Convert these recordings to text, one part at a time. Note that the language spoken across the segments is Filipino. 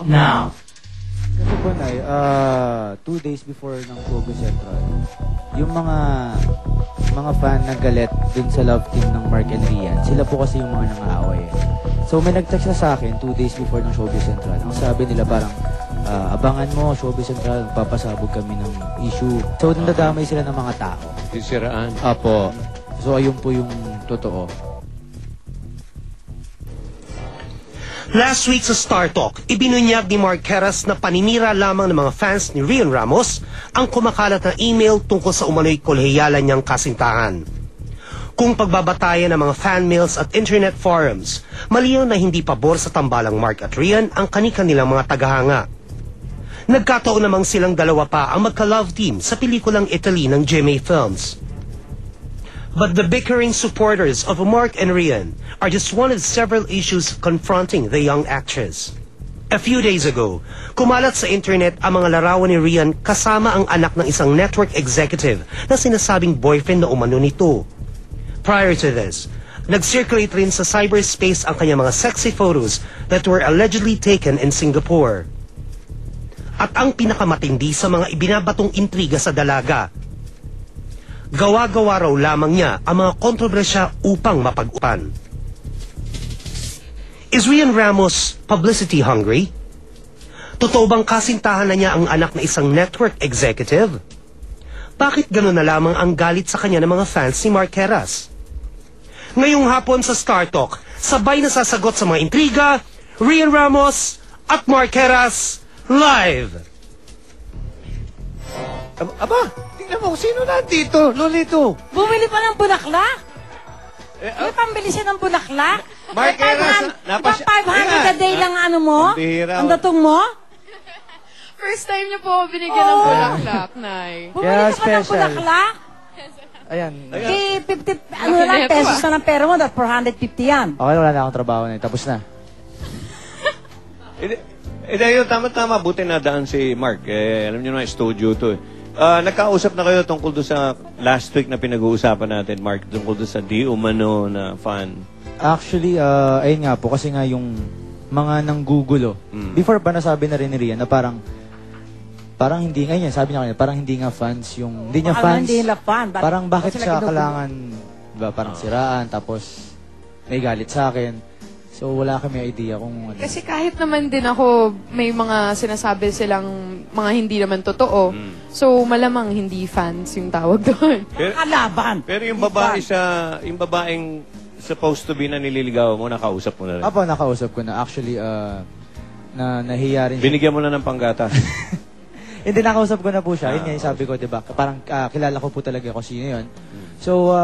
Now. Kasi po, Nay, 2 days before ng Pogo Central, yung mga fan na galit dun sa love team ng Mark and Rian, sila po kasi yung mga nangaaway. So may nag-text na sa akin 2 days before ng Showbiz Central. Ang sabi nila parang, abangan mo, Showbiz Central, papasabog kami ng issue. So nandadamay sila ng mga tao. Sisiraan. Apo. So ayun po yung totoo. Last week sa Star Talk, ibinunyag ni Mark Heras na paninira lamang ng mga fans ni Rian Ramos ang kumakalat na email tungkol sa umano'y kolehiyalan niyang kasintahan. Kung pagbabatayan ng mga fan mails at internet forums, malinaw na hindi pabor sa tambalang Mark at Rian ang kani-kanilang mga tagahanga. Nagkataon namang silang dalawa pa ang magka-love team sa pelikulang Italy ng GMA Films. But the bickering supporters of Mark and Rian are just one of several issues confronting the young actress. A few days ago, kumalat sa internet ang mga larawan ni Rian kasama ang anak ng isang network executive na sinasabing boyfriend na umano nito. Prior to this, nag-circulate rin sa cyberspace ang kanyang mga sexy photos that were allegedly taken in Singapore. At ang pinakamatindi sa mga ibinabatong intriga sa dalaga, gawa-gawa raw lamang niya ang mga kontrobersya upang mapag-upan. Is Rian Ramos publicity hungry? Totoo bang kasintahan na niya ang anak na isang network executive? Bakit gano'n na lamang ang galit sa kanya ng mga fans ni Mark Heras? Ngayong hapon sa Star Talk, sabay na sasagot sa mga intriga, Rian Ramos at Mark Heras live! Aba, tingnan mo, sino nandito? Lolito. Bumili pa ng bulaklak? May pambili siya ng bulaklak? Mark Heras, Diba 500 a day lang ano mo? Ang bihira. Ang datong mo? First time niyo po ako binigyan ng bulaklak, Nay. Bumili Kaya ka pa ng special. bulaklak? Ayan. Eh, 50, ano lang, pesos na ng pera mo, that 450 yan. Okay, wala na akong trabaho na. Tapos na. Yun, tama-tama. Buti na daan si Mark. Alam niyo na, studio to. Nagkausap na kayo tungkol doon sa last week na pinag-uusapan natin, Mark, tungkol doon sa di umano na fan. Actually, ayun nga po, kasi nga yung mga nanggugulo. Before pa nasabi na rin ni Rian na parang hindi, ngayon sabi niya kanina, parang hindi nga fans yung, hindi niya Baka fans. hindi nila fan. Parang bakit Kasi siya ginugulo. kailangan, diba, parang siraan, tapos may galit sa akin. So, wala kami idea kung ano. Kasi kahit naman din ako, may mga sinasabi silang mga hindi naman totoo. So, malamang hindi fans yung tawag doon. Kalaban. Pero yung babae yung babaeng supposed to be na nililigaw mo, nakausap mo na rin. Apo, nakausap ko na. Actually, nahiya rin siya. Binigyan mo na ng panggatas. Hindi, nakausap ko na po siya. Yun nga yung sabi ko, diba? Parang kilala ko po talaga kung sino yun. So,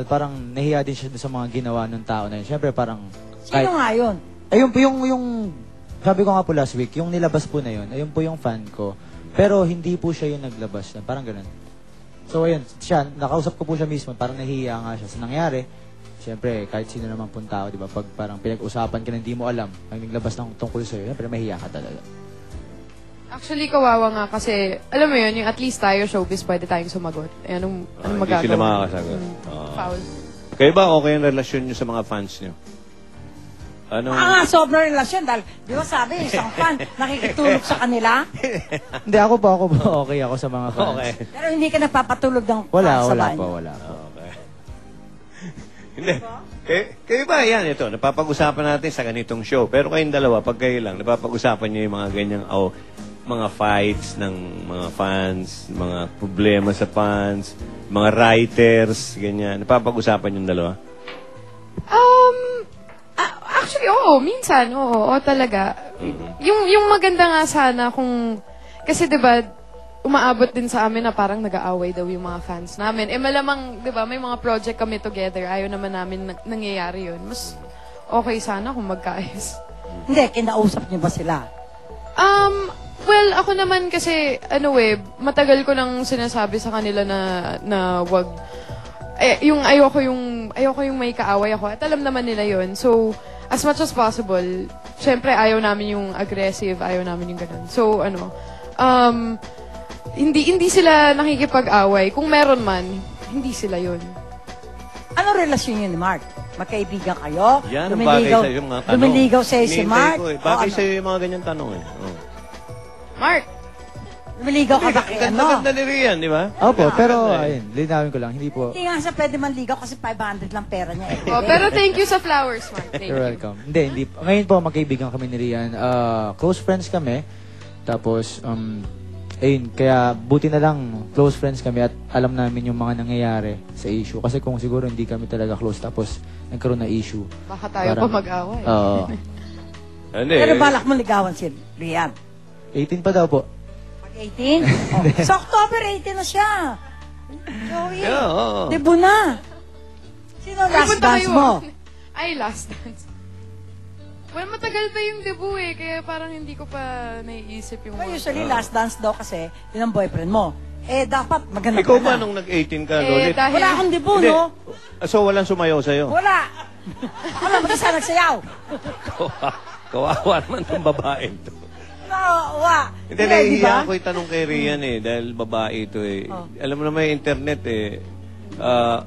parang nahiya din siya sa mga ginawa ng tao na yun. Siyempre, parang... Sino nga yun? Ayun po yung sabi ko nga po last week, yung nilabas po na yun, ayun po yung fan ko. Pero hindi po siya yung naglabas. Parang ganun. So, ayun, siya, nakausap ko po siya mismo. Parang nahiya nga siya sa nangyari. Siyempre, kahit sino naman pong tao, di ba? Pag parang pinag-usapan ka na hindi mo alam, pag naglabas ng tungkol sa'yo, siyempre mahiya ka talaga. Actually, kawawa nga kasi, alam mo yun, yung at least tayo, showbiz, pwede tayong sumagot. Eh, anong Hindi magagawa? sila makakasagot. Foul. Kayo ba okay ang relasyon niyo sa mga fans niyo? Ano? Sobrang relasyon dahil, di ba sabi, isang fan, nakikitulog sa kanila, Hindi, ako po, okay ako sa mga fans. Okay. pero hindi ka nagpapatulog ng Wala sa po, banyo. wala po. Okay. Hindi. Kayo ba, yan, ito, napapag-usapan natin sa ganitong show. Pero kayong dalawa, pag kayo lang, napapag-usapan niyo yung mga ganyang, mga fights ng mga fans, mga problema sa fans, mga writers, ganyan. Napapag-usapan yung dalawa? Actually, oo. Minsan, oo talaga. Yung maganda nga sana kung... Kasi, di ba, umaabot din sa amin na parang nag-aaway daw yung mga fans namin. Eh, malamang, di ba, may mga project kami together. Ayaw naman namin nangyayari yun. Mas okay sana kung magkaayos. Hindi, kinausap niyo ba sila? Well, ako naman kasi, matagal ko nang sinasabi sa kanila na wag... yung ayoko yung may kaaway ako. At alam naman nila yun. So, as much as possible, syempre ayaw namin yung aggressive, ayaw namin yung ganun. So, hindi sila nakikipag-away. Kung meron man, hindi sila yun. Ano relasyon niyo ni Mark? magkaibigan kayo. Yan ang bagay sa yung mga tanong. Lumiligaw sa'yo si Hinihintay Mark. ko eh. Bagay O, ano? sa'yo yung mga ganyan tanong eh. Oh. Mark, Lumiligaw ka ba kay ano? Ganda ni Rian, di ba? Opo, pero ayun, linawin ko lang, hindi po. Hindi nga siya pwede manligaw kasi 500 lang pera niya eh. oh, pero thank you sa flowers, Mark. Thank You're you. welcome. Hindi po. Ngayon po, magkaibigan kami ni Rian. Close friends kami. Tapos, ayun, kaya buti na lang close friends kami at alam namin yung mga nangyayari sa issue. Kasi kung siguro hindi kami talaga close tapos nagkaroon na issue. Baka tayo pa mag-away. Oo. Hindi. Pero balak mo ligawan si Rian. 18 pa daw po. Pag 18? Oh. Sa October 18 na siya. Joey. Yeah, oo. Debo na. Sino Ay, last punta dance kayo. mo? Ay, last dance. Well, matagal pa yung debut eh, kaya parang hindi ko pa naiisip yung... Well, usually last dance daw kasi yun ang boyfriend mo. Eh, dapat maganda Ikaw ka ba na. nung nag-18 ka, Eh, Lolit? dahil... Wala akong debo, Hindi. no? So, walang sumayaw sa'yo? Wala. Ako lang mag-isa nagsayaw. Kawawa naman ng babae to. Kawawa. Hindi, Di ba? nahihiya ko yung tanong kay Rian eh, dahil babae ito eh. Alam mo naman yung internet eh,